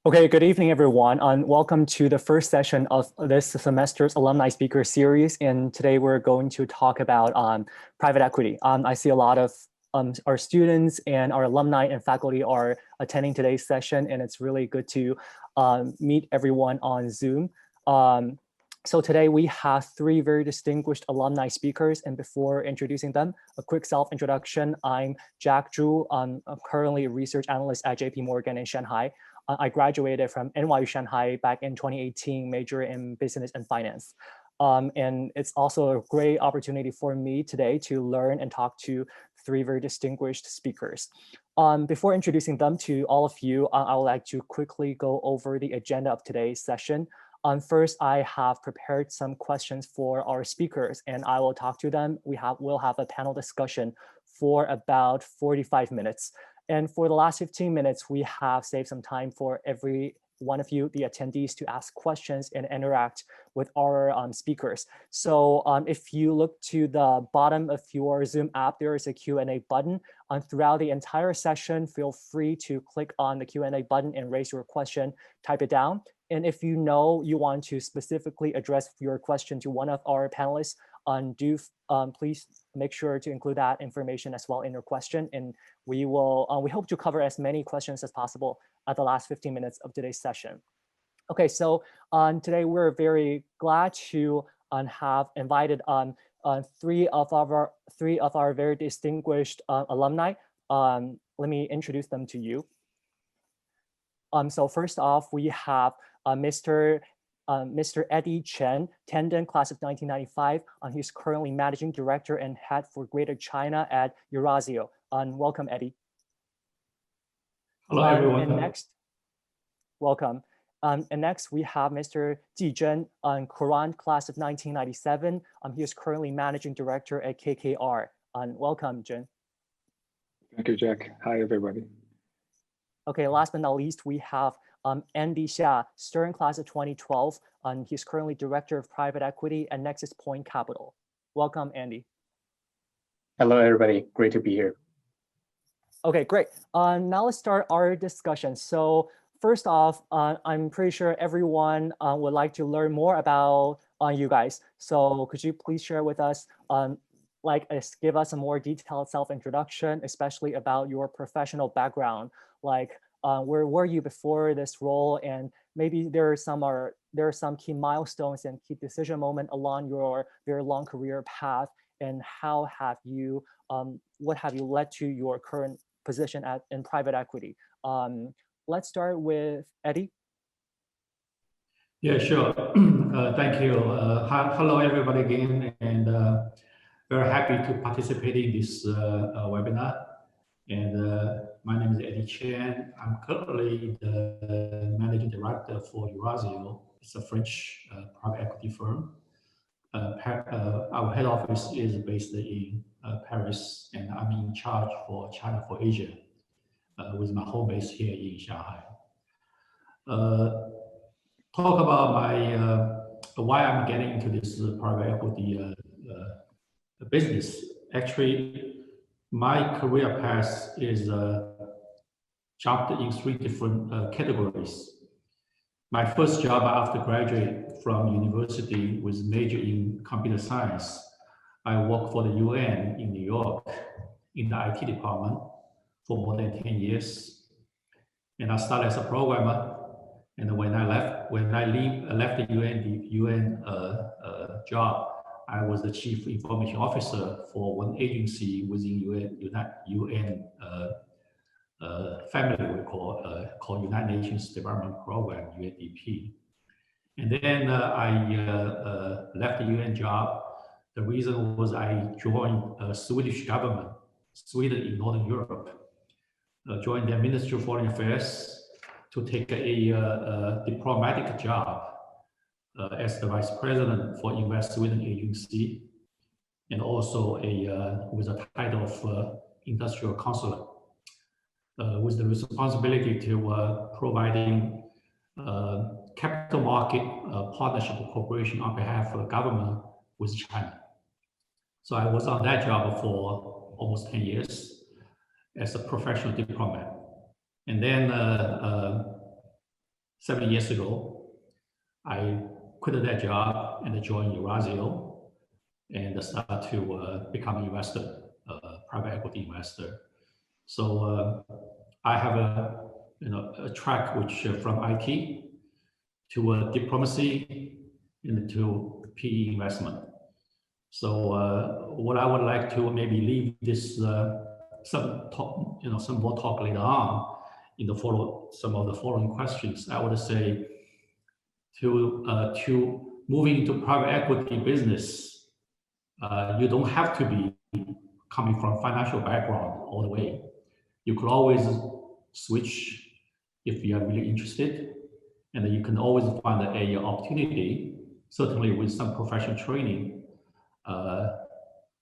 Okay, good evening, everyone, and welcome to the first session of this semester's Alumni Speaker Series. And today we're going to talk about private equity. I see a lot of our students and our alumni and faculty are attending today's session, and it's really good to meet everyone on Zoom. So today we have three very distinguished alumni speakers, and before introducing them, a quick self-introduction. I'm Jack Zhu. I'm currently a research analyst at JP Morgan in Shanghai. I graduated from NYU Shanghai back in 2018, major in business and finance. And it's also a great opportunity for me today to learn and talk to three very distinguished speakers. Before introducing them to all of you, I would like to quickly go over the agenda of today's session. First, I have prepared some questions for our speakers, and I will talk to them. We'll have a panel discussion for about 45 minutes. And for the last 15 minutes, we have saved some time for every one of you, the attendees, to ask questions and interact with our speakers. So if you look to the bottom of your Zoom app, there is a Q&A button. Throughout the entire session, feel free to click on the Q&A button and raise your question, type it down. And if you know you want to specifically address your question to one of our panelists, please make sure to include that information as well in your question. And we hope to cover as many questions as possible at the last 15 minutes of today's session. Okay, so today we're very glad to have invited three of our very distinguished alumni. Let me introduce them to you. So first off, we have Mr. Eddie Chen, Tandon, class of 1995. He's currently managing director and head for Greater China at Eurazeo. Welcome, Eddie. Hello, everyone. And next, welcome. And next, we have Mr. Ji Zhen, Quran, class of 1997. He is currently managing director at KKR. Welcome, Zhen. Thank you, Jack. Hi, everybody. Okay, last but not least, we have Andy Xia, Stern, class of 2012. He's currently director of private equity at Nexus Point Capital. Welcome, Andy. Hello, everybody. Great to be here. Okay, great. Now let's start our discussion. So first off, I'm pretty sure everyone would like to learn more about you guys. So could you please share with us, give us a more detailed self-introduction, especially about your professional background, like where were you before this role, and maybe there are some key milestones and key decision moment along your very long career path, and how have you what have you led to your current position in private equity? Let's start with Eddie. Yeah, sure. Thank you. Hello, everybody again, and very happy to participate in this webinar. And my name is Eddie Chen. I'm currently the managing director for Eurazeo. It's a French private equity firm. Our head office is based in Paris, and I'm in charge for China for Asia, with my home base here in Shanghai. Talk about my why I'm getting into this private equity business. Actually, my career path is jumped in three different categories. My first job after graduate from university was major in computer science. I worked for the UN in New York in the IT department for more than 10 years. And I started as a programmer. And when I left the UN job, I was the chief information officer for one agency within UN family we called United Nations Development Program, UNDP. And then I left the UN job. The reason was I joined Swedish government, Sweden in Northern Europe, joined their Ministry of Foreign Affairs to take a diplomatic job as the Vice President for Invest Sweden Agency, and also with a title of Industrial Consulate, with the responsibility to providing capital market partnership cooperation on behalf of the government with China. So I was on that job for almost 10 years as a professional diplomat. And then 7 years ago, I quit that job and joined Eurasio and start to become an investor, private equity investor. So I have a track which from IT to diplomacy and to PE investment. So what I would like to maybe leave this some talk, some more talk later on in the some of the following questions. I would say to moving into private equity business, you don't have to be coming from financial background all the way. You could always switch if you are really interested, and then you can always find a opportunity. Certainly, with some professional training,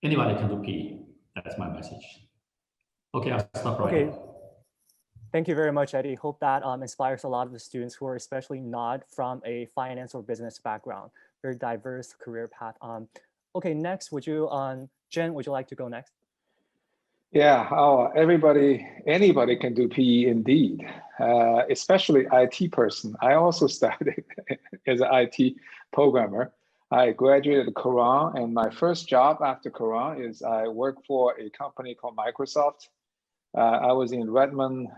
anybody can do PE. That's my message. Okay, I'll stop right here. Thank you very much, Eddie. Hope that inspires a lot of the students who are especially not from a finance or business background. Very diverse career path. Okay, next, Jen, would you like to go next? Yeah, anybody can do PE indeed, especially IT person. I also started as an IT programmer. I graduated Quran, and my first job after Quran is I worked for a company called Microsoft. I was in Redmond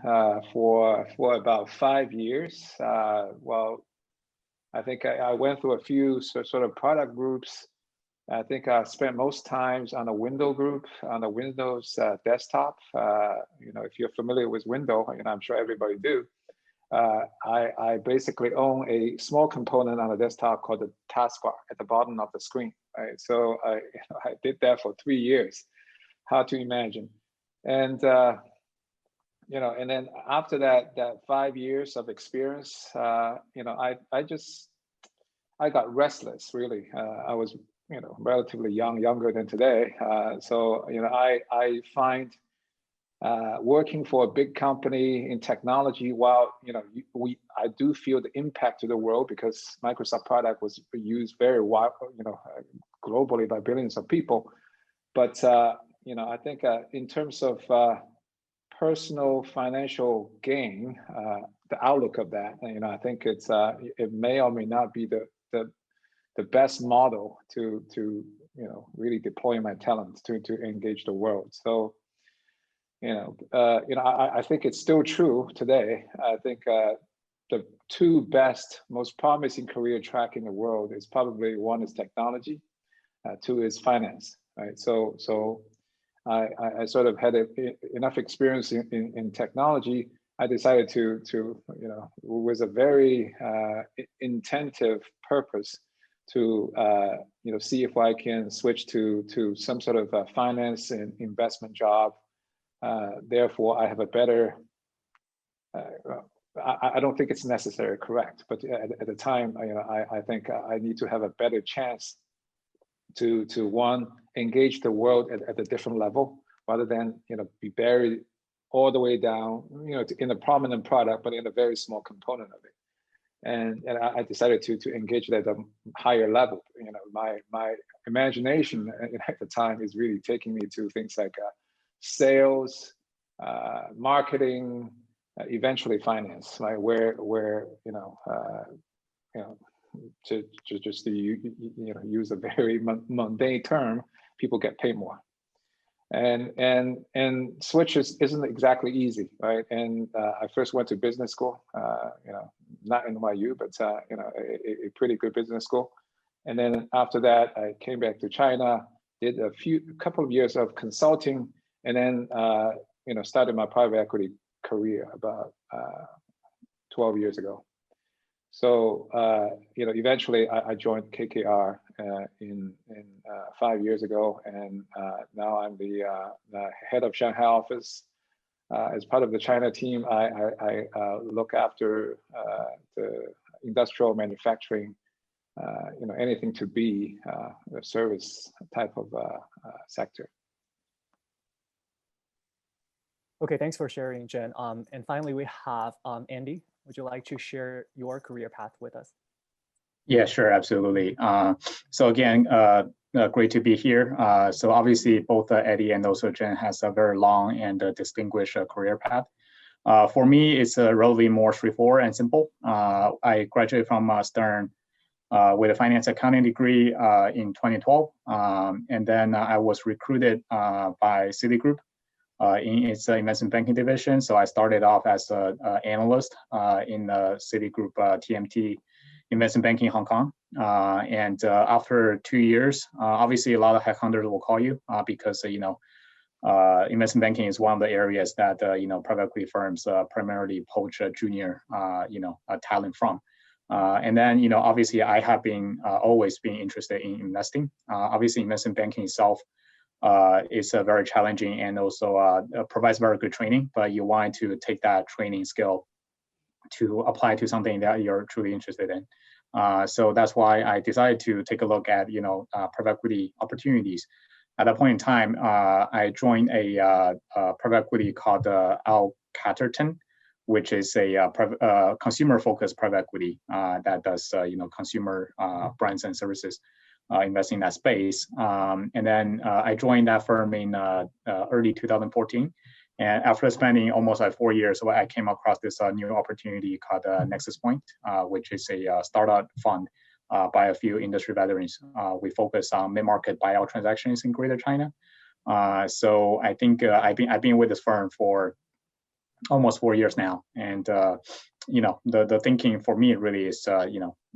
for about 5 years. Well, I think I went through a few sort of product groups. I think I spent most times on a Windows group, on a Windows desktop. If you're familiar with Windows, I'm sure everybody do. I basically own a small component on a desktop called the taskbar at the bottom of the screen. Right? So I did that for 3 years. Hard to imagine. And and then after that 5 years of experience, I got restless. Really, I was relatively younger than today. So I find working for a big company in technology, while I do feel the impact to the world because Microsoft product was used very wide, globally by billions of people. But I think in terms of personal financial gain, the outlook of that, I think it may or may not be the best model to really deploy my talents to engage the world. So I think it's still true today. I think the two best, most promising career track in the world is probably one is technology, two is finance. Right. So I sort of had enough experience in technology. I decided to with a very intensive purpose to see if I can switch to some sort of finance and investment job. Therefore, I have a better. I don't think it's necessarily correct, but at the time, I think I need to have a better chance to one, engage the world at a different level, rather than be buried all the way down, in a prominent product, but in a very small component of it. And I decided to engage at a higher level. My imagination at the time is really taking me to things like sales, marketing, eventually finance, right? Where to just use a very mundane term, people get paid more. And switch isn't exactly easy, right? And I first went to business school, not NYU, but a pretty good business school. And then after that, I came back to China, did a couple of years of consulting, and then started my private equity career about 12 years ago. So eventually I joined KKR in 5 years ago, and now I'm the head of Shanghai office. As part of the China team, I look after the industrial manufacturing, anything to be a service type of sector. Okay, thanks for sharing, Jen. And finally, we have Andy. Would you like to share your career path with us? Yeah, sure, absolutely. So again, great to be here. So obviously both Eddie and also Jen has a very long and distinguished career path. For me, it's relatively more straightforward and simple. I graduated from Stern with a finance accounting degree in 2012. And then I was recruited by Citigroup in its investment banking division. So I started off as an analyst in the Citigroup TMT investment banking in Hong Kong. And after 2 years, obviously a lot of headhunters will call you because, investment banking is one of the areas that, private equity firms primarily poach junior, talent from. And then, obviously I have been always been interested in investing. Obviously investment banking itself is very challenging and also provides very good training, but you want to take that training skill to apply to something that you're truly interested in. So that's why I decided to take a look at, private equity opportunities. At that point in time, I joined a private equity called Al Catterton, which is a consumer-focused private equity that does, consumer brands and services, investing in that space. And then I joined that firm in early 2014. And after spending almost 4 years, I came across this new opportunity called Nexus Point, which is a startup fund by a few industry veterans. We focus on mid-market buyout transactions in Greater China. So I think I've been with this firm for almost 4 years now, and the thinking for me really is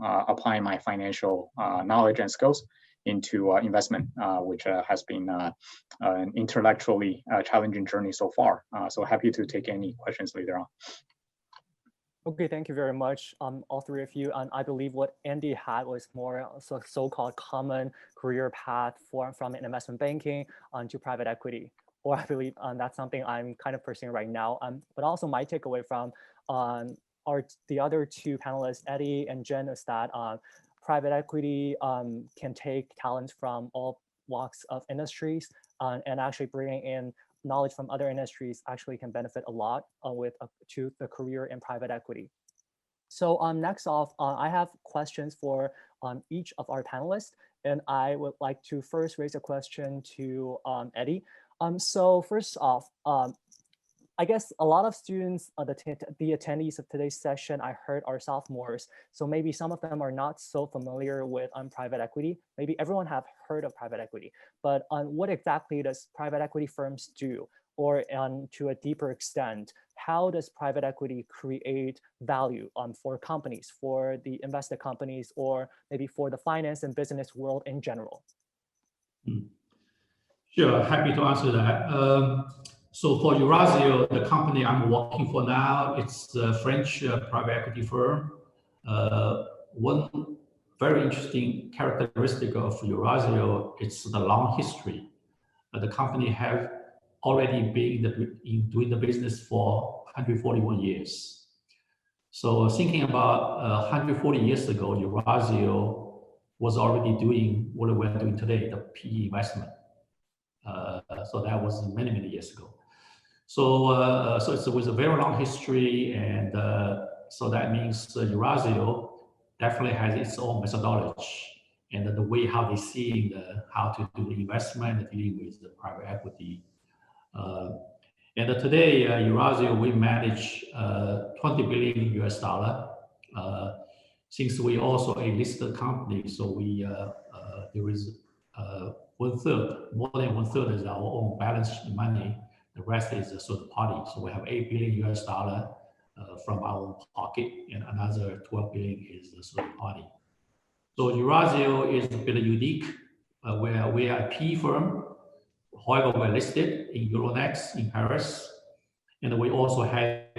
applying my financial knowledge and skills into investment, which has been an intellectually challenging journey so far. So happy to take any questions later on. Okay, thank you very much, all three of you. And I believe what Andy had was more so-called common career path from investment banking onto private equity. Or I believe that's something I'm kind of pursuing right now. But also my takeaway from the other two panelists, Eddie and Jen, is that private equity can take talents from all walks of industries and actually bringing in knowledge from other industries actually can benefit a lot to the career in private equity. So next off, I have questions for each of our panelists, and I would like to first raise a question to Eddie. So first off, I guess a lot of students, the attendees of today's session, I heard are sophomores. So maybe some of them are not so familiar with private equity. Maybe everyone have heard of private equity, but what exactly does private equity firms do? Or to a deeper extent, how does private equity create value for companies, for the invested companies, or maybe for the finance and business world in general? Sure, happy to answer that. So for Eurazeo, the company I'm working for now, it's a French private equity firm. One very interesting characteristic of Eurazeo, it's the long history. The company have already been doing the business for 141 years. So thinking about 140 years ago, Eurazeo was already doing what we're doing today, the PE investment. So that was many, many years ago. So, so it's with a very long history, and so that means Eurazeo definitely has its own methodology and the way how they see how to do the investment, dealing with the private equity. And today, Eurazeo, we manage $20 billion US. Since we also a listed company, so we there is more than one third is our own balance sheet money. The rest is a third party. So we have $8 billion US from our own pocket, and another 12 billion is the third party. So Eurazeo is a bit unique, where we are a PE firm. However, we're listed in Euronext in Paris, and we also have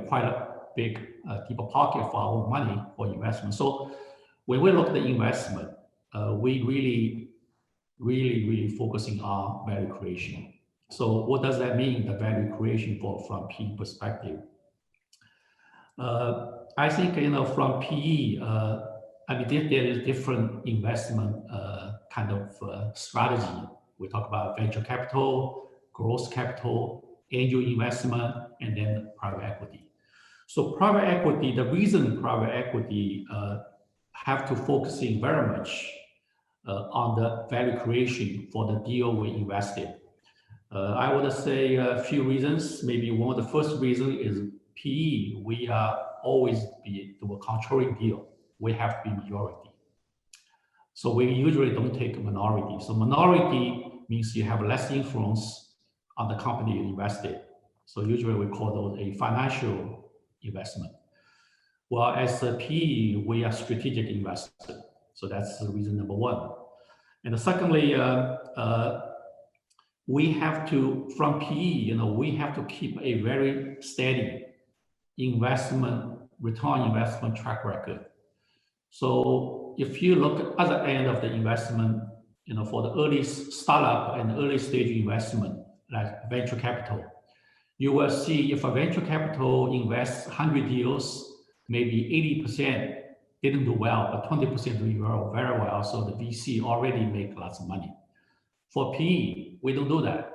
quite a big deeper pocket for our money for investment. So when we look at the investment, we really focusing on value creation. So what does that mean, the value creation from PE perspective? I think, from PE, I mean, there is different investment kind of strategy. We talk about venture capital, growth capital, angel investment, and then private equity. So private equity, the reason private equity have to focusing very much on the value creation for the deal we invested. I would say a few reasons. Maybe one of the first reason is PE. We are always do a controlling deal. We have to be majority. So we usually don't take a minority. So minority means you have less influence on the company you invested. So usually we call those a financial investment. Well, as a PE, we are strategic investor. So that's the reason number one. And secondly, we have to, from PE, we have to keep a very steady return investment track record. So if you look at other end of the investment, for the early startup and early stage investment, like venture capital, you will see if a venture capital invests 100 deals, maybe 80% didn't do well, but 20% do very well. So the VC already make lots of money. For PE, we don't do that.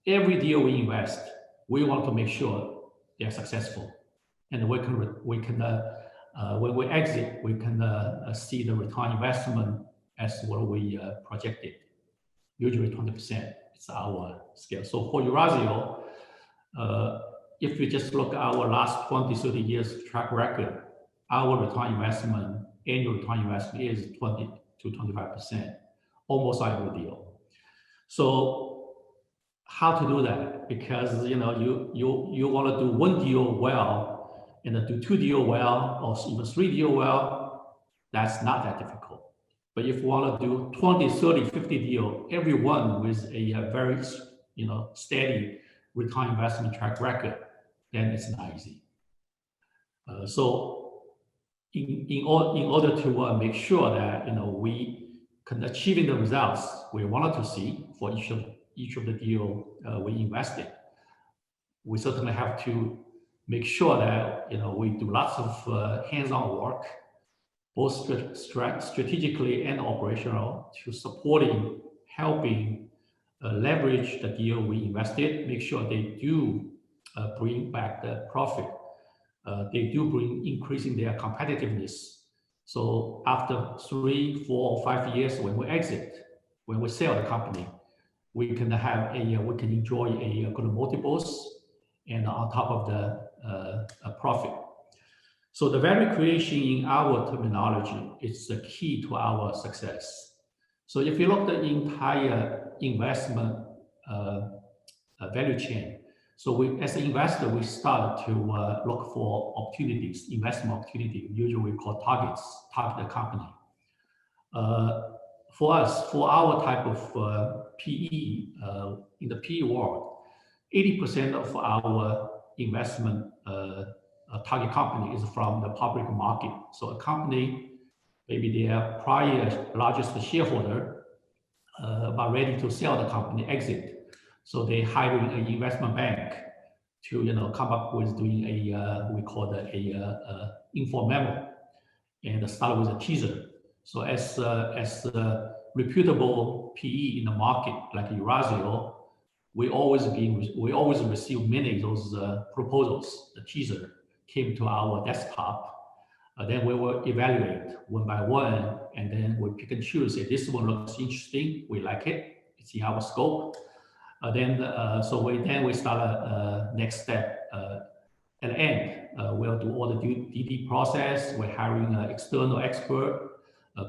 Every deal we invest, we want to make sure they're successful, and we can when we exit, we can see the return investment as what we projected. Usually 20%. It's our scale. So for Eurazeo, if you just look at our last 20, 30 years track record, our return investment, annual return investment is 20 to 25%, almost every deal. So how to do that? Because you want to do one deal well and then do two deal well or even three deal well, that's not that difficult. But if you want to do 20, 30, 50 deal, every one with a very steady return investment track record, then it's not easy. So in order to make sure that we can achieving the results we wanted to see for each of the deal we invested, we certainly have to make sure that we do lots of hands-on work, both strategically and operational, to supporting, helping leverage the deal we invested, make sure they do bring back the profit. They do bring increasing their competitiveness. So after 3, 4, or 5 years, when we exit, when we sell the company, we can have we can enjoy a good multiples and on top of the profit. So the value creation in our terminology is the key to our success. So if you look at the entire investment value chain, so we, as an investor, we start to look for opportunities, investment opportunity. Usually we call target the company. For us, for our type of PE, in the PE world, 80% of our investment target company is from the public market. So a company, maybe their prior largest shareholder, but ready to sell the company, exit. So they hiring an investment bank to come up with doing we call it a info memo, and start with a teaser. So as a reputable PE in the market like Eurazeo, we always receive many of those proposals. The teaser came to our desktop. Then we will evaluate one by one, and then we pick and choose. Say this one looks interesting, we like it, it's in our scope. So we start a next step. At the end, we'll do all the DD process. We're hiring an external expert,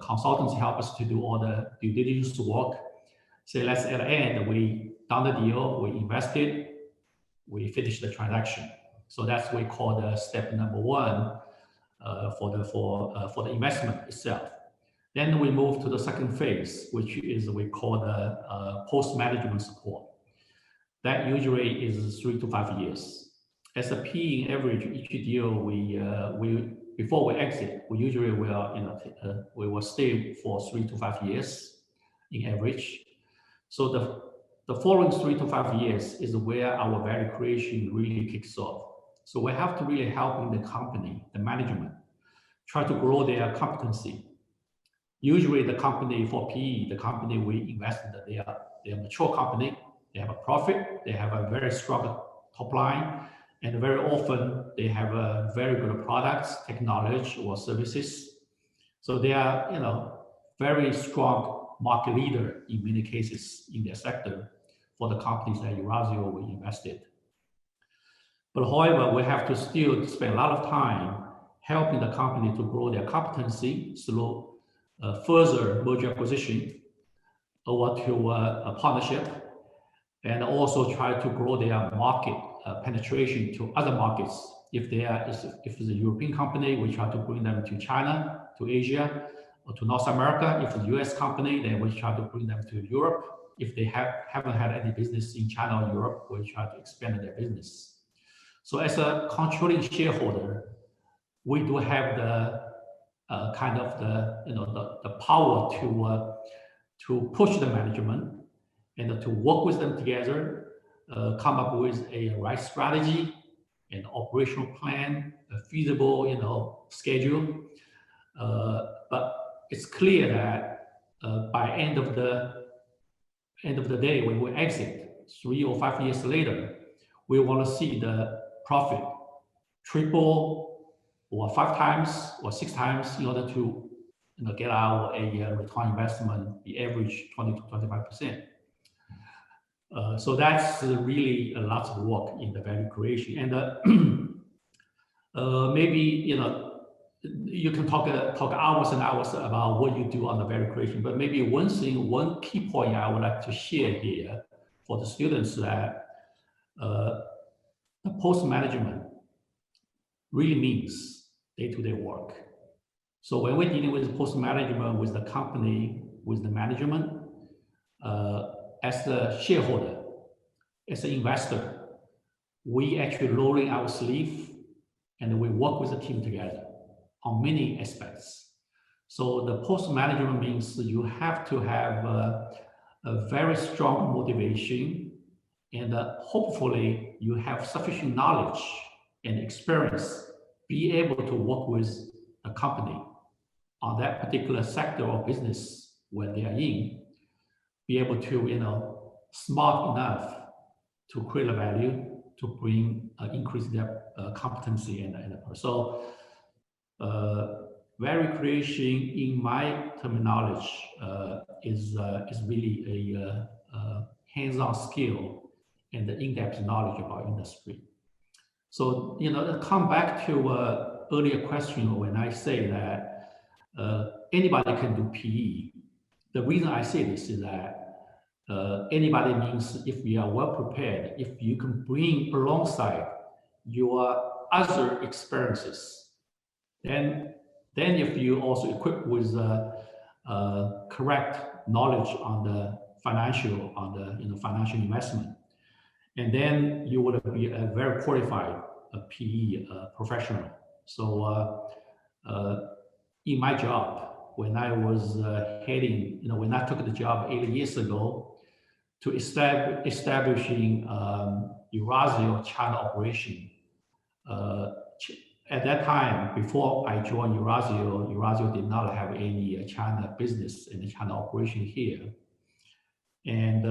consultants help us to do all the due diligence work. So let's at the end, we done the deal, we invested, we finish the transaction. So that's what we call the step number one for the investment itself. Then we move to the second phase, which is we call the post-management support. That usually is 3 to 5 years. As a PE, in average, each deal before we exit, we usually will we will stay for 3 to 5 years in average. So the following 3 to 5 years is where our value creation really kicks off. So we have to really help the company, the management, try to grow their competency. Usually the company for PE, the company we invested, they are a mature company, they have a profit, they have a very strong top line, and very often they have a very good products, technology or services. So they are, very strong market leader in many cases in their sector. for the companies that Eurazeo we invested. But however, we have to still spend a lot of time helping the company to grow their competency through further merger acquisition or to a partnership, and also try to grow their market penetration to other markets. If it's a European company, we try to bring them to China, to Asia, or to North America. If it's a US company, then we try to bring them to Europe. If they haven't had any business in China or Europe, we try to expand their business. So as a controlling shareholder, we do have the kind of the power to push the management and to work with them together, come up with a right strategy, an operational plan, a feasible schedule. But it's clear that by end of the day, when we exit 3 or 5 years later, we want to see the profit triple or 5 times or 6 times in order to get our return investment, the average 20 to 25%. So that's really a lot of work in the value creation. And maybe you can talk hours and hours about what you do on the value creation, but maybe one key point I would like to share here for the students that the post management really means day-to-day work. So when we're dealing with post management, with the company, with the management, as the shareholder, as an investor, we actually rolling our sleeve and we work with the team together on many aspects. So the post management means you have to have a very strong motivation, and hopefully you have sufficient knowledge and experience, be able to work with a company on that particular sector or business where they are in, be able to, smart enough to create a value, to bring, increase their competency and so value creation, in my terminology, is really a hands-on skill and the in-depth knowledge about industry. So, come back to earlier question when I say that anybody can do PE. The reason I say this is that anybody means if you are well prepared, if you can bring alongside your other experiences, then if you also equipped with correct knowledge on the financial, financial investment, and then you would be a very qualified PE professional. So in my job, when I was heading, when I took the job 8 years ago to establishing Eurazeo China operation, at that time, before I joined Eurazeo did not have any China business and China operation here. And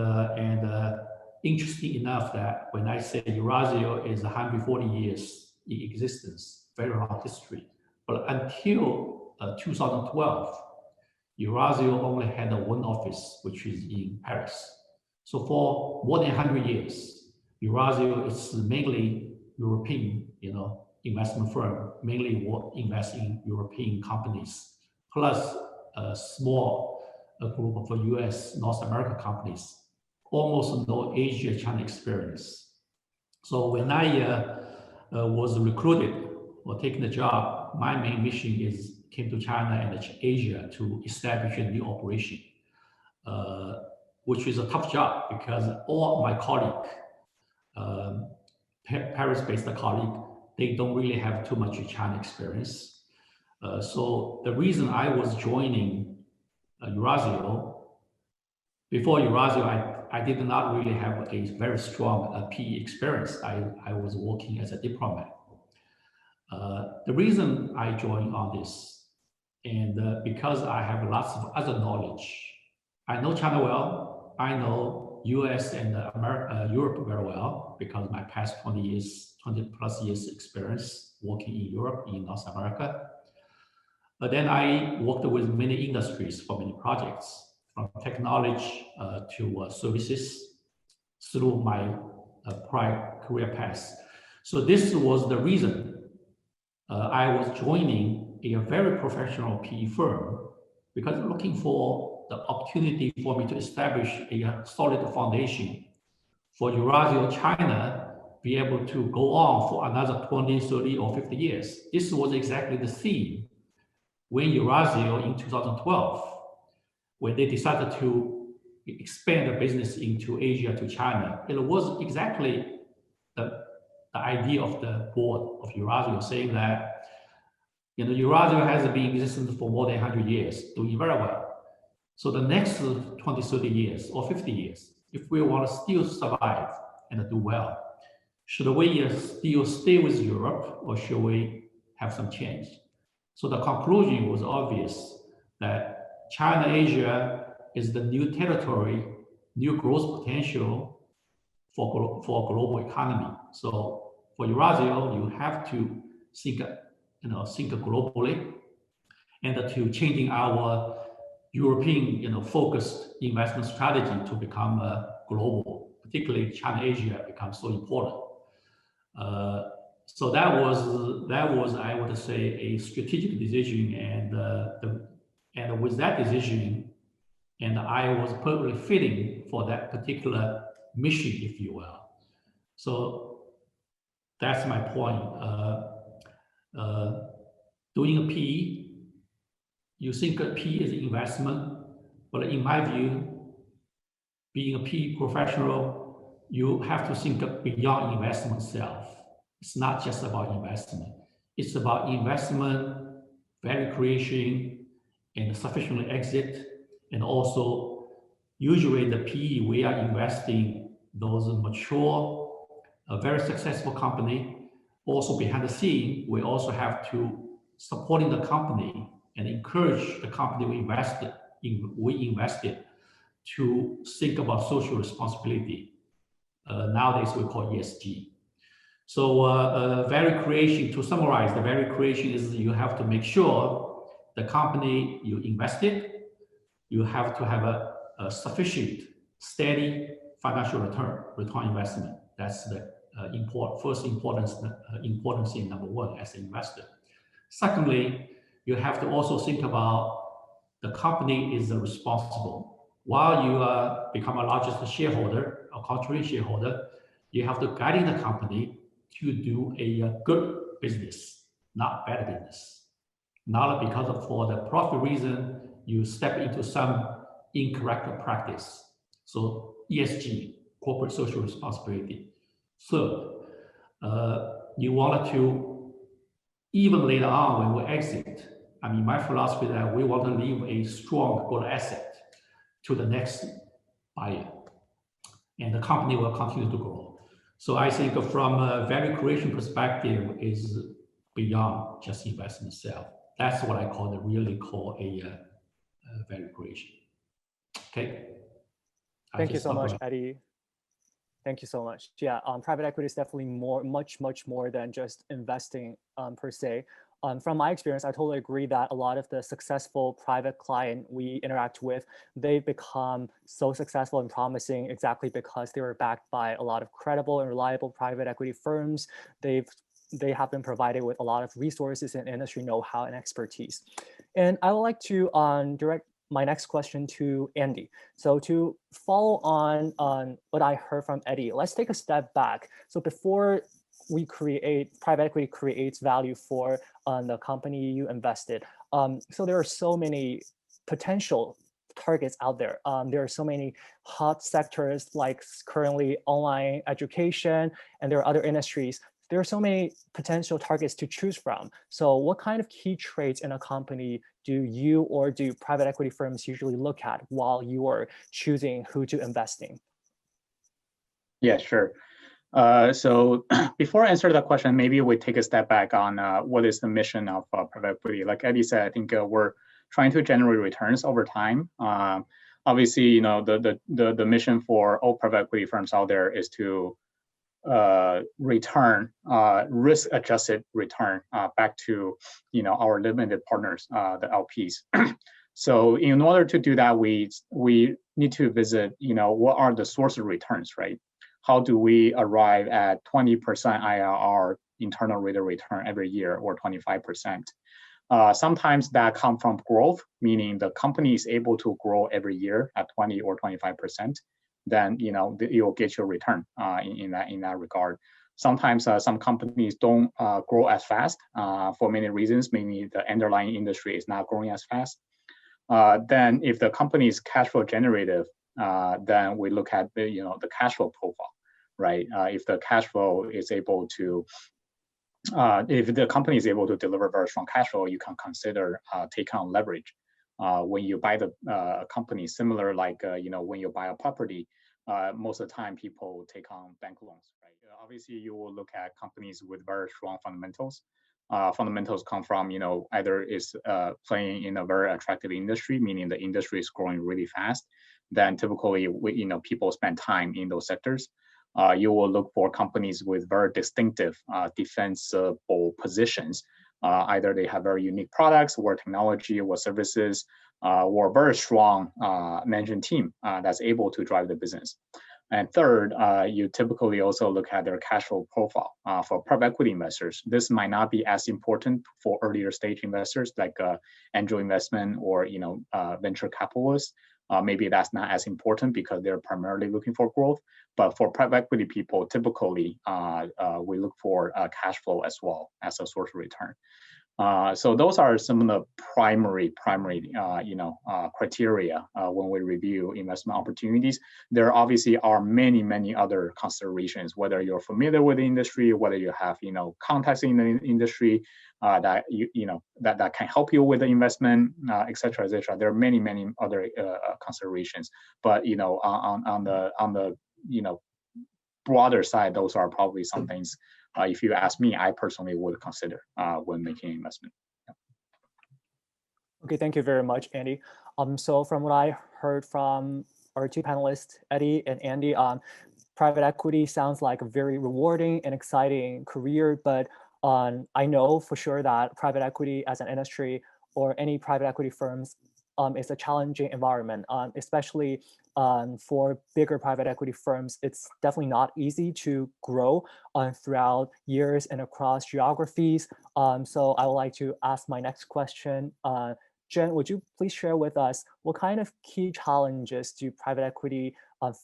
interesting enough that when I say Eurazeo is 140 years in existence, very long history, but until 2012, Eurazeo only had one office, which is in Paris. So for more than 100 years, Eurazeo is mainly European, investment firm, mainly invest in European companies, plus a small group of US, North American companies, almost no Asia China experience. So when I was recruited or taking the job, my main mission came to China and Asia to establish a new operation, which is a tough job because all my colleagues, Paris-based colleagues, they don't really have too much China experience. So the reason I was joining Eurazeo, before Eurazeo, I did not really have a very strong PE experience. I was working as a diplomat. The reason I joined on this, and because I have lots of other knowledge, I know China well, I know US and Europe very well, because my past 20 plus years experience working in Europe, in North America. But then I worked with many industries for many projects, from technology to services. through my prior career path. So this was the reason I was joining a very professional PE firm, because I'm looking for the opportunity for me to establish a solid foundation for Eurasia, China, be able to go on for another 20, 30, or 50 years. This was exactly the theme when Eurasia in 2012, when they decided to expand the business into Asia to China. It was exactly the idea of the board of Eurasia, saying that Eurasia has been in existence for more than 100 years, doing very well. So the next 20, 30 years or 50 years, if we want to still survive and do well, should we still stay with Europe, or should we have some change? So the conclusion was obvious that China, Asia is the new territory, new growth potential for global economy. So for Eurasia, you have to think globally, and to changing our European focused investment strategy to become global, particularly China, Asia becomes so important. So that was I would say a strategic decision, and with that decision, and I was perfectly fitting for that particular mission, if you will. So that's my point. Doing a PE, you think a PE is investment, but in my view, being a PE professional, you have to think beyond investment itself. It's not just about investment. It's about investment, value creation, and sufficiently exit. And also, usually the PE, we are investing those mature, very successful company. Also behind the scene, we also have to supporting the company and encourage the company we invested to think about social responsibility. Nowadays we call ESG. So value creation, to summarize, the value creation is you have to make sure the company you invested, you have to have a sufficient, steady financial return investment. That's the first important thing, number one, as an investor. Secondly, you have to also think about the company is responsible. While you become a largest shareholder or controlling shareholder, you have to guide the company to do a good business, not bad business. Not because for the profit reason, you step into some incorrect practice. So ESG, corporate social responsibility. Third, you wanted to, even later on when we exit, my philosophy is that we want to leave a strong good asset to the next buyer, and the company will continue to grow. So I think from a value creation perspective is beyond just investment itself. That's what I really call a value creation. Okay. Thank you so much, Eddie. Thank you so much. Yeah, private equity is definitely much more than just investing per se. From my experience, I totally agree that a lot of the successful private client we interact with, they become so successful and promising exactly because they were backed by a lot of credible and reliable private equity firms. They have been provided with a lot of resources and industry know-how and expertise. And I would like to direct my next question to Andy. So to follow on what I heard from Eddie, let's take a step back. So before private equity creates value for the company you invested. So there are so many potential targets out there. There are so many hot sectors like currently online education, and there are other industries. There are so many potential targets to choose from. So what kind of key traits in a company do you or do private equity firms usually look at while you are choosing who to invest in? Yeah, sure. So before I answer that question, maybe we take a step back on what is the mission of private equity. Like Eddie said, I think we're trying to generate returns over time. Obviously, the mission for all private equity firms out there is to return, risk-adjusted return back to our limited partners, the LPs. So in order to do that, we need to visit what are the source of returns, right? how do we arrive at 20% IRR, internal rate of return every year, or 25%? Sometimes that comes from growth, meaning the company is able to grow every year at 20 or 25%. Then you'll get your return in that regard. Sometimes some companies don't grow as fast for many reasons. Maybe the underlying industry is not growing as fast. Then if the company is cash flow generative, then we look at the cash flow profile, right? If the cash flow is able to, if the company is able to deliver very strong cash flow, you can consider take on leverage. When you buy the company, similar like when you buy a property, most of the time people take on bank loans, right? Obviously, you will look at companies with very strong fundamentals. Fundamentals come from either is playing in a very attractive industry, meaning the industry is growing really fast. Then typically, people spend time in those sectors. You will look for companies with very distinctive defensible positions. Either they have very unique products or technology or services, or a very strong management team that's able to drive the business. And third, you typically also look at their cash flow profile. For private equity investors, this might not be as important for earlier stage investors like angel investment or venture capitalists. Maybe that's not as important because they're primarily looking for growth. But for private equity people, typically we look for cash flow as well as a source of return. So those are some of the primary criteria when we review investment opportunities. There obviously are many other considerations, whether you're familiar with the industry, whether you have contacts in the industry that that can help you with the investment, et cetera, et cetera. There are many other considerations, but on the broader side, those are probably some things. If you ask me, I personally would consider when making an investment. Yeah. Okay, thank you very much, Andy. So from what I heard from our two panelists, Eddie and Andy, private equity sounds like a very rewarding and exciting career, but I know for sure that private equity as an industry or any private equity firms is a challenging environment, especially for bigger private equity firms. It's definitely not easy to grow throughout years and across geographies. So I would like to ask my next question. Jen, would you please share with us what kind of key challenges do private equity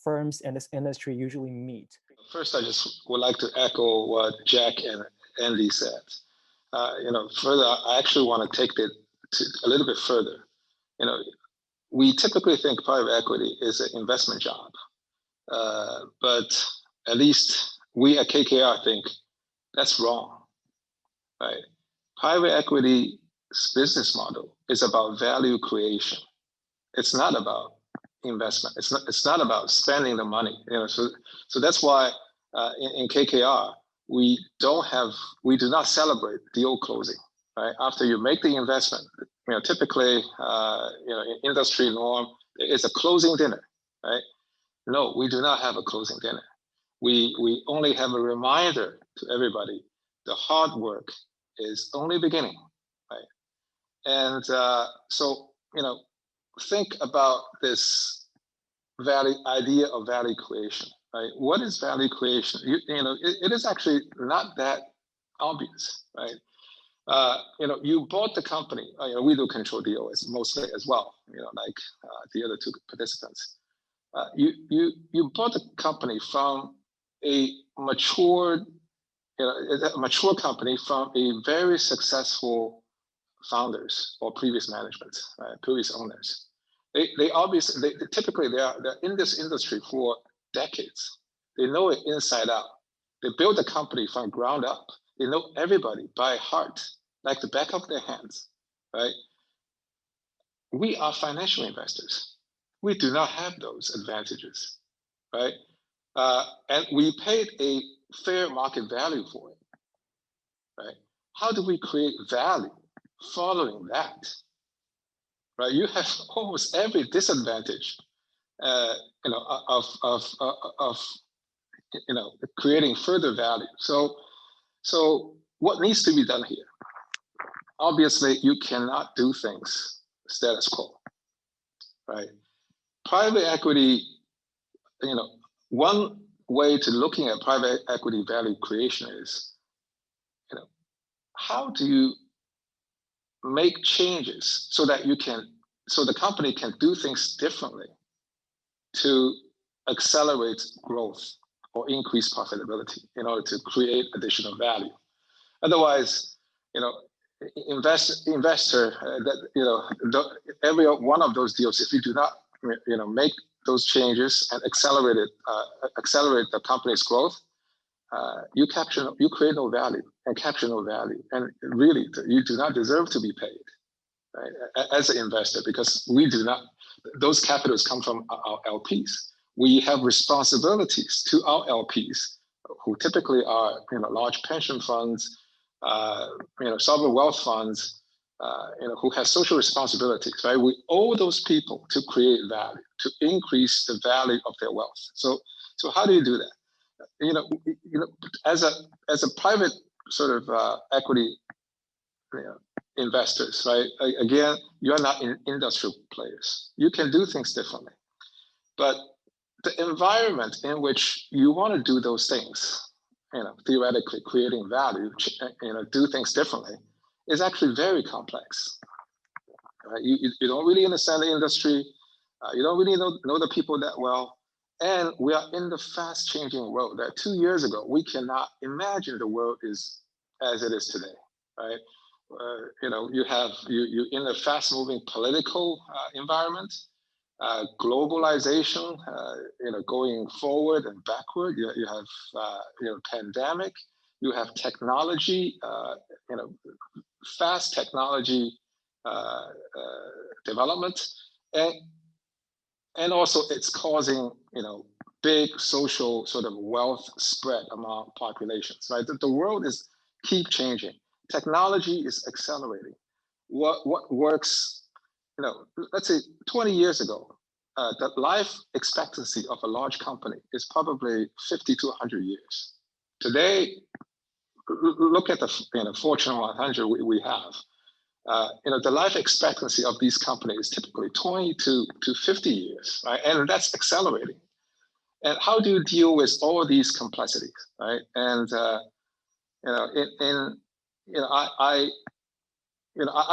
firms in this industry usually meet? First, I just would like to echo what Jack and Andy said. Further, I actually want to take it a little bit further. We typically think private equity is an investment job, but at least we at KKR think that's wrong, right? Private equity's business model is about value creation. It's not about investment. It's not about spending the money. So that's why in KKR we do not celebrate deal closing, right? After you make the investment, typically, in industry norm, it's a closing dinner, right? No, we do not have a closing dinner. We only have a reminder to everybody: the hard work is only beginning, right? And so, think about this idea of value creation, right? What is value creation? It is actually not that obvious, right? You bought the company. We do control deal mostly as well. Like the other two participants. You bought the company from a mature company from a very successful founders or previous management, right? Previous owners. They typically they're in this industry for decades. They know it inside out. They build the company from ground up. They know everybody by heart, like the back of their hands, right? We are financial investors. We do not have those advantages, right? And we paid a fair market value for it, right? How do we create value following that, right? You have almost every disadvantage, of creating further value. So what needs to be done here? Obviously, you cannot do things status quo, right? Private equity, one way to looking at private equity value creation is, how do you make changes so that the company can do things differently to accelerate growth or increase profitability in order to create additional value. Otherwise, investor every one of those deals, if you do not make those changes and accelerate the company's growth, you create no value and capture no value, and really you do not deserve to be paid, right, as an investor, because we do not. Those capitals come from our LPs. We have responsibilities to our LPs, who typically are large pension funds, sovereign wealth funds, who have social responsibilities, right? We owe those people to create value, to increase the value of their wealth. So how do you do that? As a private sort of equity investors, right? Again, you're not industrial players. You can do things differently, but the environment in which you want to do those things, theoretically creating value, do things differently, is actually very complex. Right? You don't really understand the industry. You don't really know the people that well. And we are in the fast changing world that 2 years ago, we cannot imagine the world is as it is today, right? You're in a fast moving political environment, globalization, going forward and backward. You have, pandemic, you have technology, fast technology development, and also it's causing, big social sort of wealth spread among populations, right? The world is keep changing. Technology is accelerating. What works, let's say 20 years ago, the life expectancy of a large company is probably 50 to 100 years. Today, look at the Fortune 100 we have. The life expectancy of these companies is typically 20 to 50 years, right? And that's accelerating. And how do you deal with all these complexities, right? And I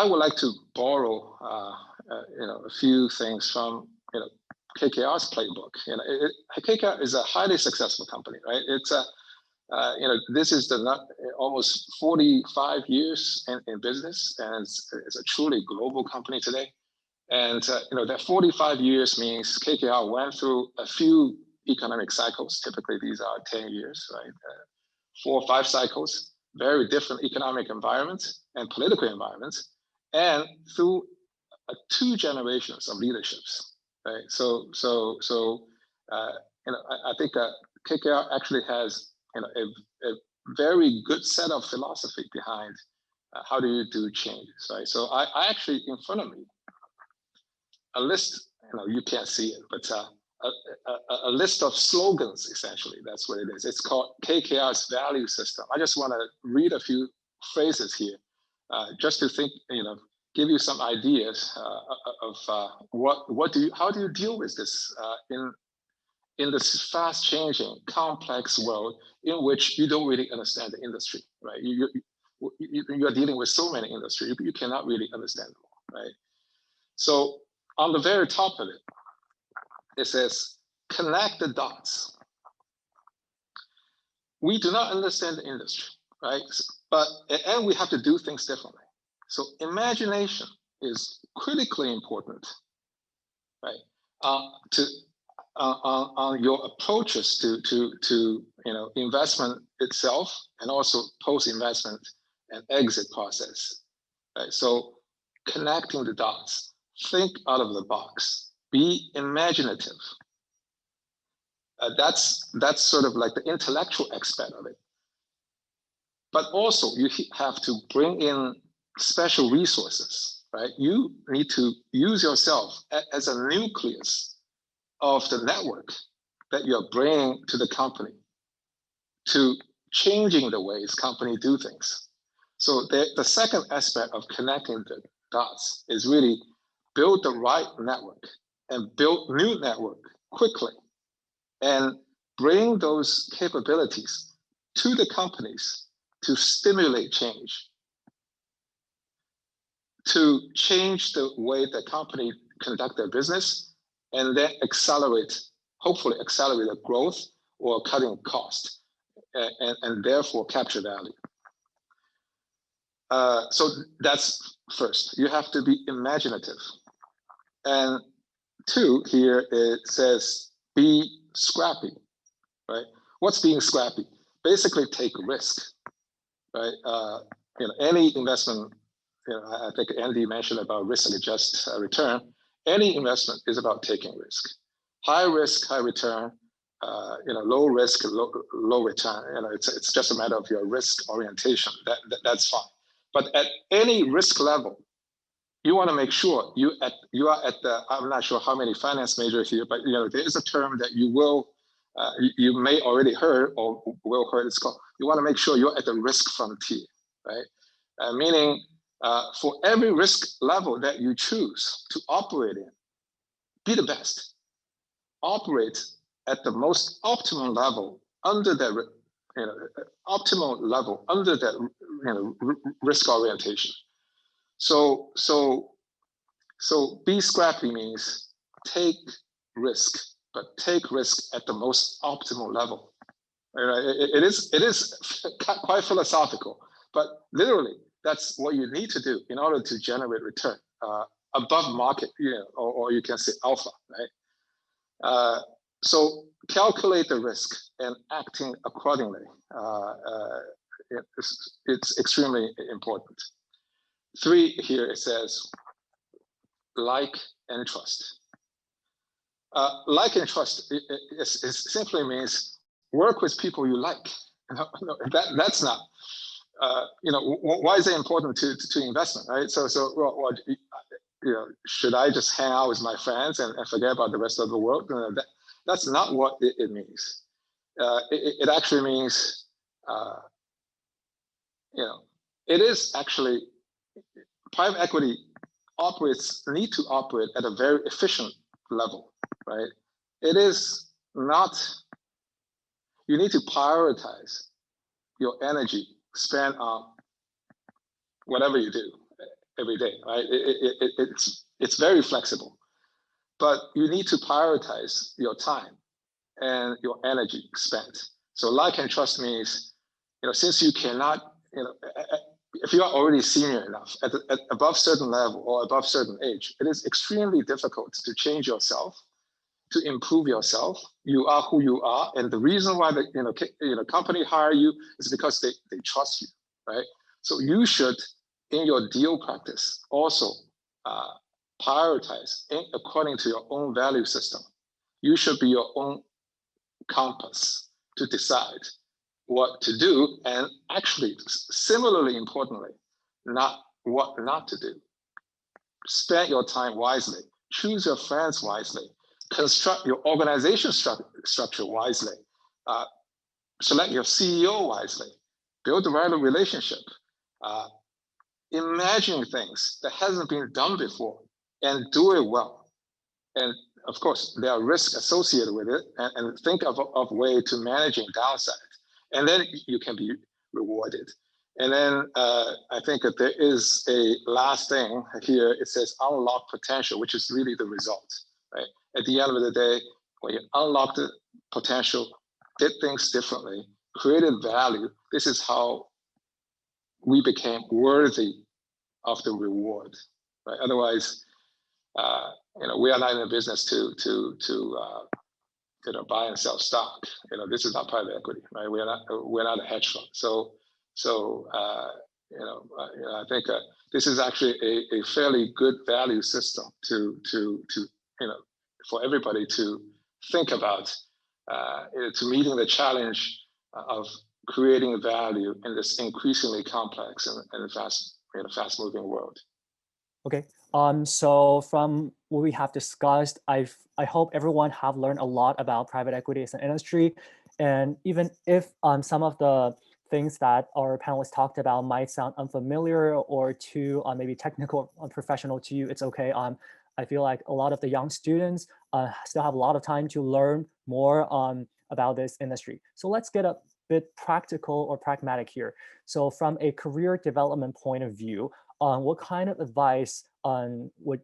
would like to borrow a few things from KKR's playbook. KKR is a highly successful company, right? It's this is almost 45 years in business, and it's a truly global company today. And that 45 years means KKR went through a few economic cycles. Typically, these are 10 years, right? 4 or 5 cycles, very different economic environments and political environments, and through 2 generations of leaderships, right? So I think KKR actually has a very good set of philosophy behind how do you do changes, right? So I actually, in front of me, a list, you can't see it, but a list of slogans, essentially, that's what it is. It's called KKR's value system. I just want to read a few phrases here, just to think, give you some ideas of how do you deal with this in this fast changing, complex world in which you don't really understand the industry, right? You're dealing with so many industries, you cannot really understand them all, right? So on the very top of it, it says, connect the dots. We do not understand the industry, right? And we have to do things differently. So imagination is critically important, right? On your approaches to investment itself, and also post-investment and exit process, right? So connecting the dots, think out of the box, be imaginative. That's sort of like the intellectual aspect of it. But also you have to bring in special resources, right? You need to use yourself as a nucleus of the network that you're bringing to the company, to changing the ways companies do things. So the second aspect of connecting the dots is really build the right network and build new network quickly, and bring those capabilities to the companies to stimulate change, to change the way the company conduct their business, and then hopefully accelerate the growth or cutting cost, and therefore capture value. So that's first, you have to be imaginative. And two, here it says, be scrappy, right? What's being scrappy? Basically take risk, right? Any investment, I think Andy mentioned about risk-adjusted return. Any investment is about taking risk. High risk, high return, low risk, low return. It's just a matter of your risk orientation. That's fine. But at any risk level, you want to make sure you are at the, I'm not sure how many finance majors here, but there is a term that you may already heard or will heard. It's called, you want to make sure you're at the risk frontier, right? Meaning for every risk level that you choose to operate in, be the best. Operate at the most optimal level under that, optimal level under that, risk orientation. So be scrappy means take risk, but take risk at the most optimal level. Right? It is quite philosophical, but literally that's what you need to do in order to generate return above market, or you can say alpha, right? So calculate the risk and acting accordingly. It's extremely important. 3 here it says, like and trust. Like and trust, it simply means work with people you like. That's not, why is it important to investment, right? So should I just hang out with my friends and forget about the rest of the world? That's not what it means. It actually means, it is actually, private equity need to operate at a very efficient level, right? It is not, you need to prioritize your energy spent on whatever you do every day, right? It's very flexible, but you need to prioritize your time and your energy spent. So like and trust means, since you cannot, if you are already senior enough at above certain level or above certain age, it is extremely difficult to change yourself, to improve yourself. You are who you are, and the reason why the company hire you is because they trust you, right? So you should, in your deal practice, also prioritize according to your own value system. You should be your own compass to decide what to do, and actually, similarly importantly, not what not to do. Spend your time wisely, choose your friends wisely, construct your organization structure wisely, select your CEO wisely, build the right relationship, imagine things that hasn't been done before and do it well. And of course, there are risks associated with it, and think of a way to managing downside. And then you can be rewarded. And then I think that there is a last thing here. It says unlock potential, which is really the result, right? At the end of the day, when you unlock the potential, did things differently, created value, this is how we became worthy of the reward, right? Otherwise, we are not in a business to buy and sell stock. This is not private equity, right? We're not a hedge fund. So I think this is actually a fairly good value system to for everybody to think about, to meeting the challenge of creating value in this increasingly complex and fast moving world. Okay. So from what we have discussed, I hope everyone have learned a lot about private equity as an industry. And even if some of the things that our panelists talked about might sound unfamiliar or too maybe technical or professional to you, it's okay. I feel like a lot of the young students still have a lot of time to learn more about this industry. So let's get a bit practical or pragmatic here. So from a career development point of view, what kind of advice would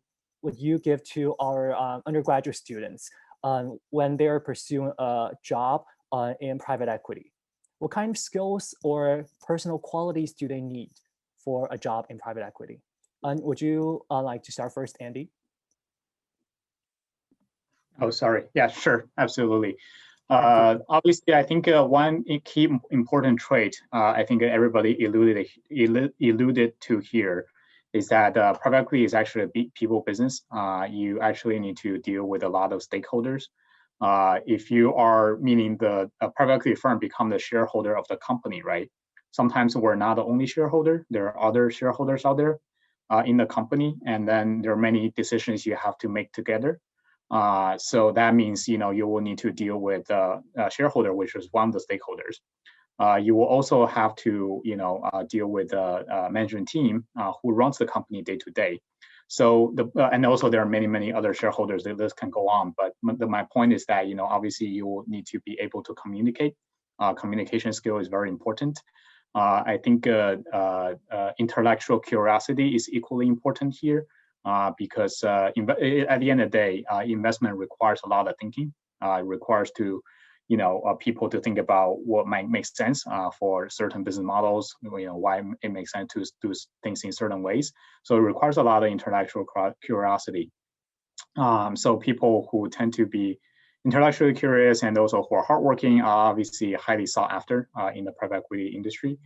you give to our undergraduate students when they're pursuing a job in private equity? What kind of skills or personal qualities do they need for a job in private equity? Would you like to start first, Andy? Oh, sorry. Yeah, sure. Absolutely. Obviously, I think one key important trait I think everybody alluded to here is that private equity is actually a people business. You actually need to deal with a lot of stakeholders. If you are, meaning the private equity firm become the shareholder of the company, right? Sometimes we're not the only shareholder. There are other shareholders out there in the company, and then there are many decisions you have to make together. So that means, you will need to deal with a shareholder, which is one of the stakeholders. You will also have to, deal with the management team who runs the company day to day. So and also there are many other shareholders. This can go on, but my point is that, obviously you will need to be able to communicate. Communication skill is very important. I think intellectual curiosity is equally important here. Because at the end of the day, investment requires a lot of thinking. It requires people to think about what might make sense for certain business models. Why it makes sense to do things in certain ways. So it requires a lot of intellectual curiosity. So people who tend to be intellectually curious and also who are hardworking are obviously highly sought after in the private equity industry.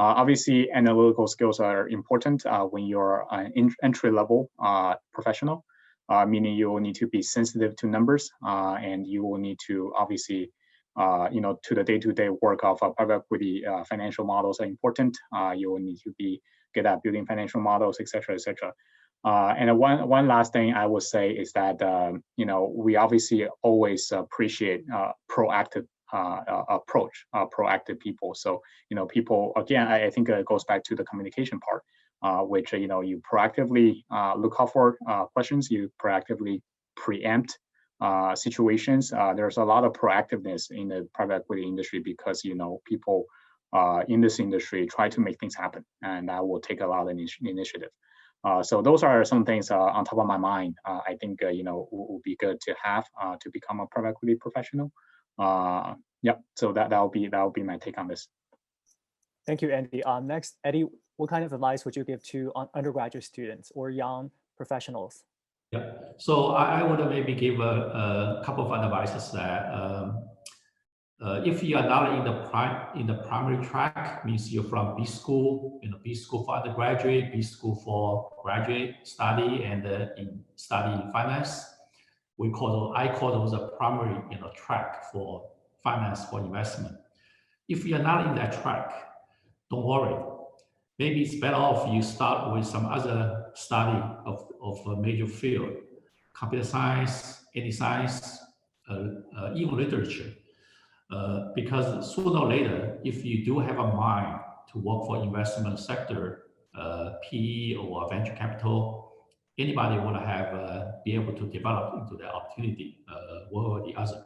Obviously, analytical skills are important when you're an entry-level professional, meaning you will need to be sensitive to numbers, and you will need to obviously, to the day-to-day work of private equity. Financial models are important. You will need to be good at building financial models, etc., etc. And one last thing I would say is that we obviously always appreciate proactive approach, proactive people. So people, again, I think it goes back to the communication part, which you proactively look out for questions, you proactively preempt situations. There's a lot of proactiveness in the private equity industry because people in this industry try to make things happen, and that will take a lot of initiative. So those are some things on top of my mind. I think would be good to have to become a private equity professional. Yeah, so that'll be my take on this. Thank you, Andy. Next, Eddie, what kind of advice would you give to undergraduate students or young professionals? Yeah, so I would maybe give a couple of advices that if you are not in the primary track, means you're from B school, B school for undergraduate, B school for graduate study, and in study finance. I call those a primary track for finance for investment. If you're not in that track, don't worry. Maybe it's better off you start with some other study of a major field, computer science, any science, even literature. Because sooner or later, if you do have a mind to work for investment sector, PE or venture capital, anybody want to have be able to develop into that opportunity, one or the other.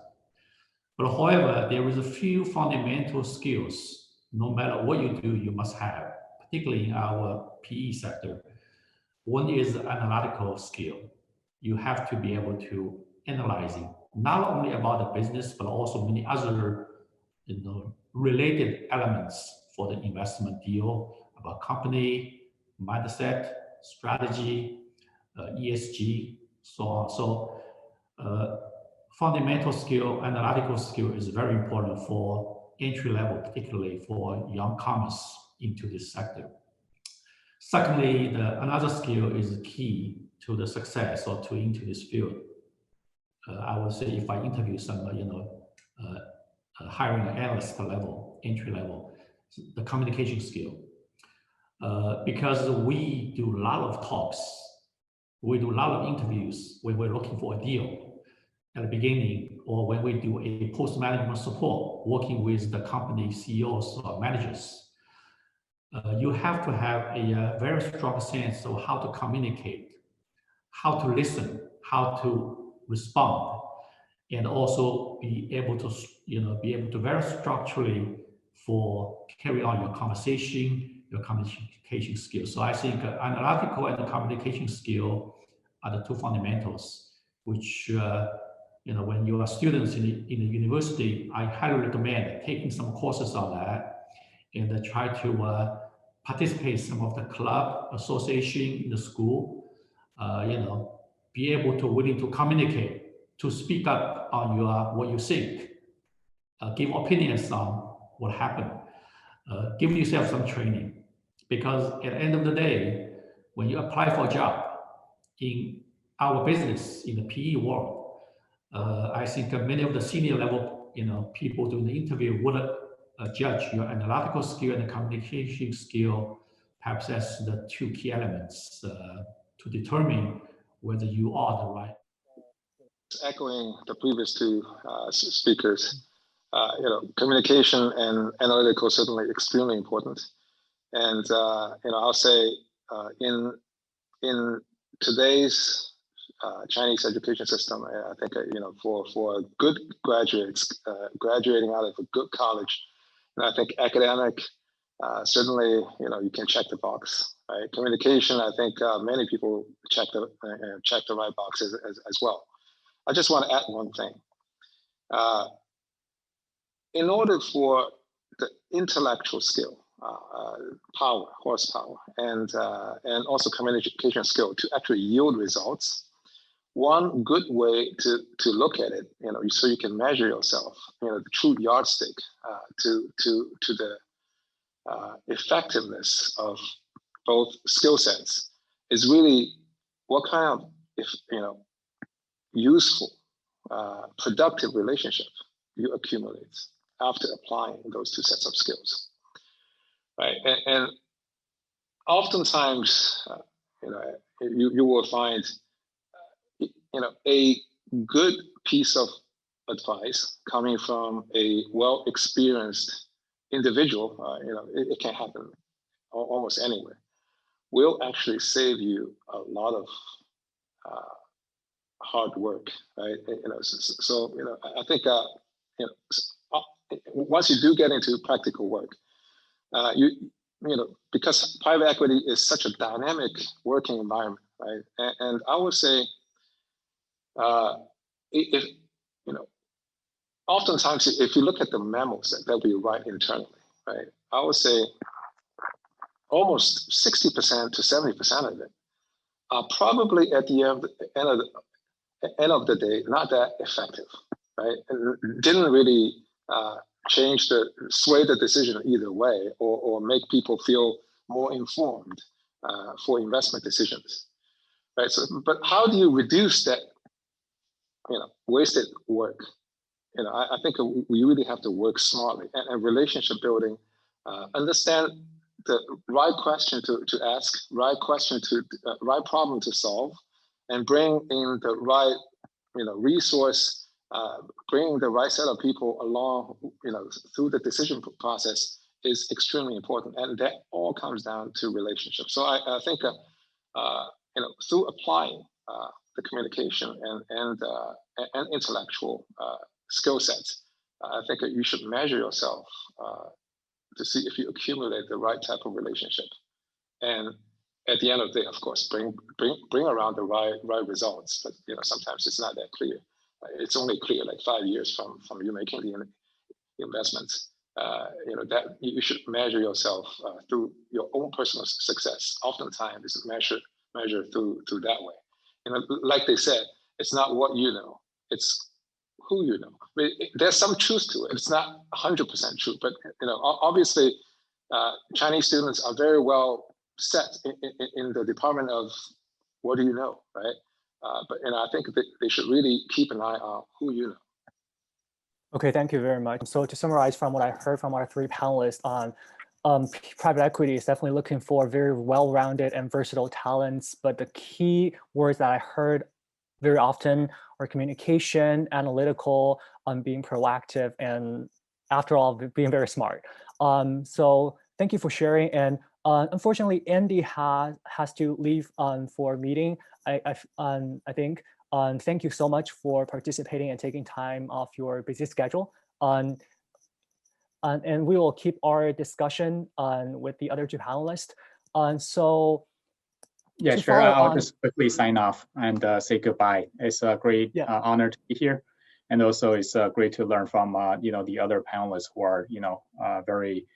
But however, there is a few fundamental skills, no matter what you do, you must have, particularly in our PE sector. One is analytical skill. You have to be able to analyzing not only about the business, but also many other related elements for the investment deal, about company, mindset, strategy, ESG, so on. So fundamental skill, analytical skill is very important for entry level, particularly for young comers into this sector. Secondly, another skill is key to the success or to into this field. I would say if I interview some, hiring analyst level, entry level, the communication skill. Because we do a lot of talks, we do a lot of interviews when we're looking for a deal at the beginning, or when we do a post-management support, working with the company CEOs or managers. You have to have a very strong sense of how to communicate, how to listen, how to respond, and also be able to be able to very structurally for carry on your conversation, your communication skills. So I think analytical and communication skill are the two fundamentals, which when you are students in the university, I highly recommend taking some courses on that and try to participate in some of the club association in the school. Be able to willing to communicate, to speak up on what you think, give opinions on what happened, give yourself some training, because at the end of the day, when you apply for a job in our business in the PE world, I think many of the senior level people doing the interview would judge your analytical skill and the communication skill, perhaps as the two key elements to determine whether you are the right. Echoing the previous two speakers, communication and analytical certainly extremely important. And I'll say in today's Chinese education system, I think for good graduates graduating out of a good college, and I think academic certainly you can check the box. Right? Communication, I think many people check the right boxes as well. I just want to add one thing. In order for the intellectual skill, horsepower, and also communication skill to actually yield results, one good way to look at it, so you can measure yourself, the true yardstick to the effectiveness of both skill sets is really what kind of useful, productive relationship you accumulate after applying those two sets of skills, right? And oftentimes, you will find, a good piece of advice coming from a well-experienced individual, it can happen almost anywhere, will actually save you a lot of hard work, right? So I think once you do get into practical work, because private equity is such a dynamic working environment, right? And I would say, if oftentimes if you look at the memos that we write internally, right? I would say almost 60% to 70% of it are probably at the end of the day not that effective, right? And didn't really sway the decision either way, or make people feel more informed for investment decisions, right? So, but how do you reduce that, wasted work? I think we really have to work smartly and relationship building, understand the right question to ask, right problem to solve, and bring in the right, resource, bringing the right set of people along, through the decision process is extremely important, and that all comes down to relationships. So I think, through applying the communication and intellectual skill sets, I think that you should measure yourself to see if you accumulate the right type of relationship, and at the end of the day, of course, bring around the right results. But sometimes it's not that clear. It's only clear like 5 years from you making the investments. That you should measure yourself through your own personal success. Oftentimes, it's measured through that way. Like they said, it's not what you know, it's who you know. There's some truth to it. It's not 100% true, but obviously, Chinese students are very well set in the department of what do you know, right? But I think that they should really keep an eye on who you know. Okay, thank you very much. So to summarize from what I heard from our three panelists on private equity is definitely looking for very well-rounded and versatile talents, but the key words that I heard very often are communication, analytical, being proactive, and after all, being very smart. So thank you for sharing. And unfortunately, Andy has to leave for a meeting, I think. Thank you so much for participating and taking time off your busy schedule. And we will keep our discussion with the other two panelists. So yeah, sure. I'll just quickly sign off and say goodbye. It's a great honor to be here, and also it's great to learn from the other panelists who are very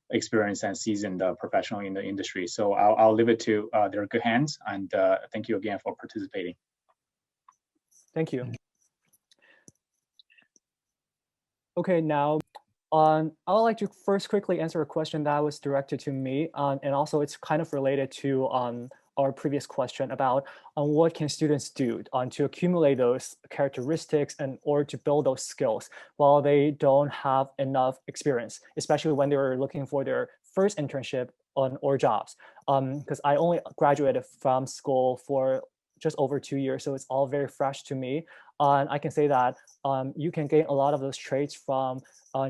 experienced and seasoned professional in the industry. So I'll leave it to their good hands, and thank you again for participating. Thank you. Okay, now I would like to first quickly answer a question that was directed to me, and also it's kind of related to our previous question about what can students do to accumulate those characteristics and or to build those skills while they don't have enough experience, especially when they're looking for their first internship or jobs. Because I only graduated from school for just over 2 years, so it's all very fresh to me. And I can say that you can gain a lot of those traits from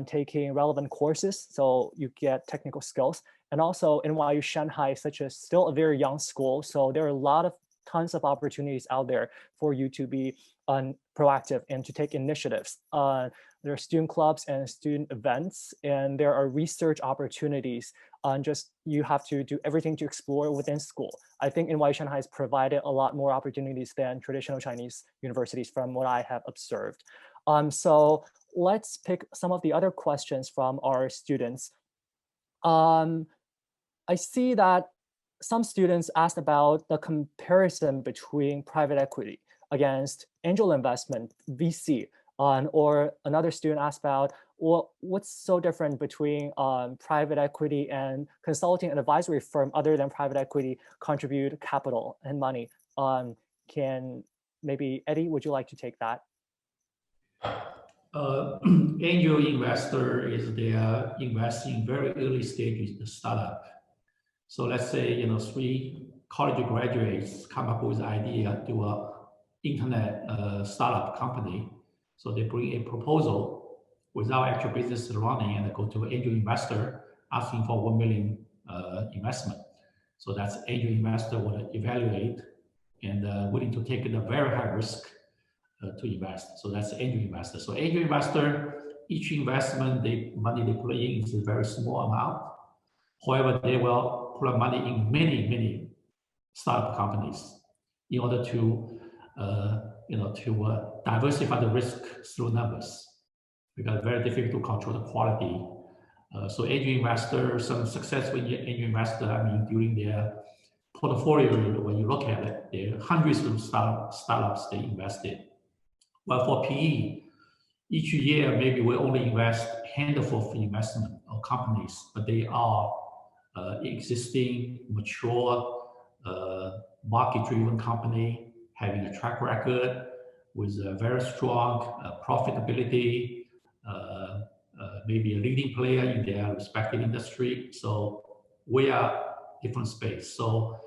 taking relevant courses, so you get technical skills. And also NYU Shanghai is still a very young school, so there are tons of opportunities out there for you to be proactive and to take initiatives. There are student clubs and student events, and there are research opportunities. You have to do everything to explore within school. I think NYU Shanghai has provided a lot more opportunities than traditional Chinese universities from what I have observed. So let's pick some of the other questions from our students. I see that some students asked about the comparison between private equity against angel investment, VC, or another student asked about, well, what's so different between private equity and consulting and advisory firm other than private equity contribute capital and money? Maybe Eddie, would you like to take that? Angel investor is they are investing in very early stages the startup. So let's say 3 college graduates come up with idea to a internet startup company. So they bring a proposal without actual business running and go to an angel investor asking for 1 million investment. So that's angel investor will evaluate and willing to take the very high risk to invest. So that's angel investor. So angel investor, each investment, money they put in is a very small amount. However, they will put money in many startup companies in order to diversify the risk through numbers, because it's very difficult to control the quality. So angel investor, some successful angel investor, I mean, during their portfolio, when you look at it, there are hundreds of startups they invested. But for PE, each year maybe we only invest a handful of investment or companies, but they are existing, mature, market-driven company having a track record with a very strong profitability, maybe a leading player in their respective industry. So we are different space. So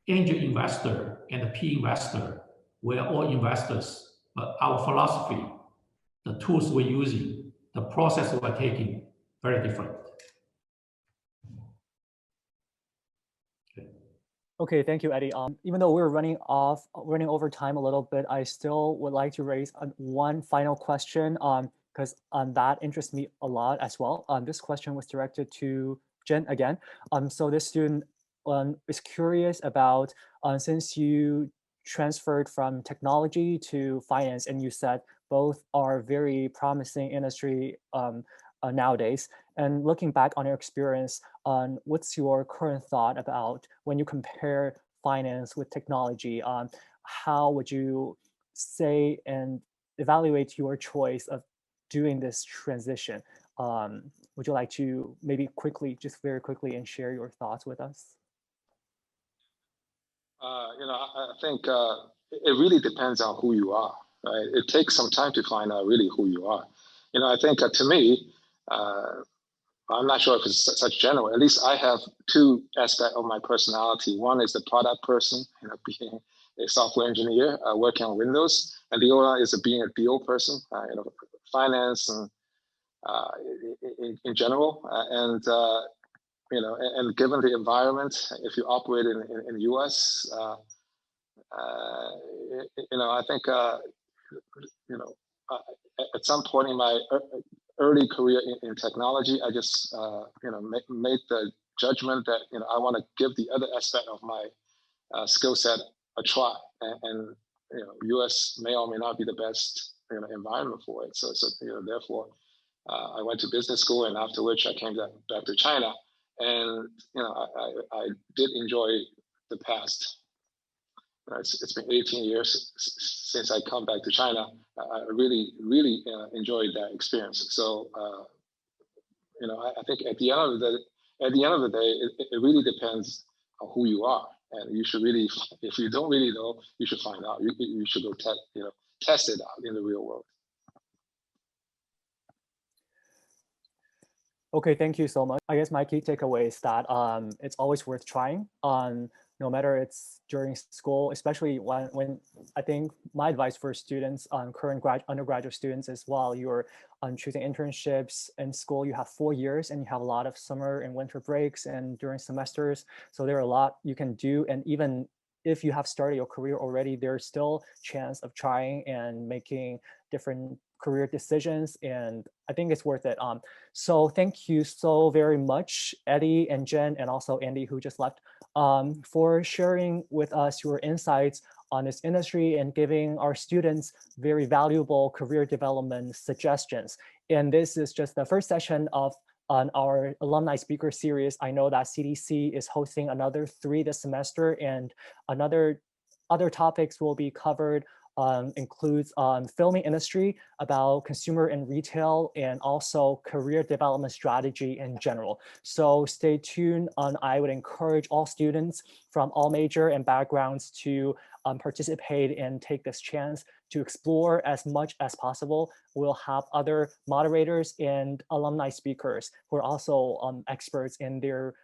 angel investor and the PE investor, we are all investors, but our philosophy, the tools we're using, the process we're taking, very different. Okay, thank you, Eddie. Even though we're running over time a little bit, I still would like to raise one final question because that interests me a lot as well. This question was directed to Jen again. So this student is curious about, since you transferred from technology to finance, and you said both are very promising industry nowadays. And looking back on your experience, what's your current thought about when you compare finance with technology? How would you say and evaluate your choice of doing this transition? Would you like to maybe very quickly, and share your thoughts with us? I think it really depends on who you are, right? It takes some time to find out really who you are. I think to me, I'm not sure if it's such general. At least I have 2 aspects of my personality. One is the product person, being a software engineer working on Windows, and the other is being a deal person, finance and in general. And given the environment, if you operate in the U.S., I think at some point in my early career in technology, I just made the judgment that I want to give the other aspect of my skill set a try, and U.S. may or may not be the best environment for it. So therefore, I went to business school, and after which I came back to China, and I did enjoy the past. It's been 18 years since I come back to China. I really enjoyed that experience. So I think at the end of the day, it really depends on who you are, and you should really, if you don't really know, you should find out. You should go test it out in the real world. Okay, thank you so much. I guess my key takeaway is that it's always worth trying, no matter it's during school, especially when I think my advice for students, current undergraduate students is, while you're choosing internships in school, you have 4 years and you have a lot of summer and winter breaks and during semesters. So there are a lot you can do. And even if you have started your career already, there's still chance of trying and making different career decisions, and I think it's worth it. So thank you so very much, Eddie and Jen, and also Andy, who just left, for sharing with us your insights on this industry and giving our students very valuable career development suggestions. And this is just the first session on our alumni speaker series. I know that CDC is hosting another 3 this semester, and other topics will be covered. Includes filming industry, about consumer and retail, and also career development strategy in general. So stay tuned. I would encourage all students from all major and backgrounds to participate and take this chance to explore as much as possible. We'll have other moderators and alumni speakers who are also experts in their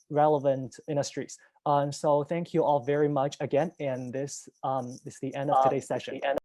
relevant industries. So thank you all very much again. And this is the end of today's session.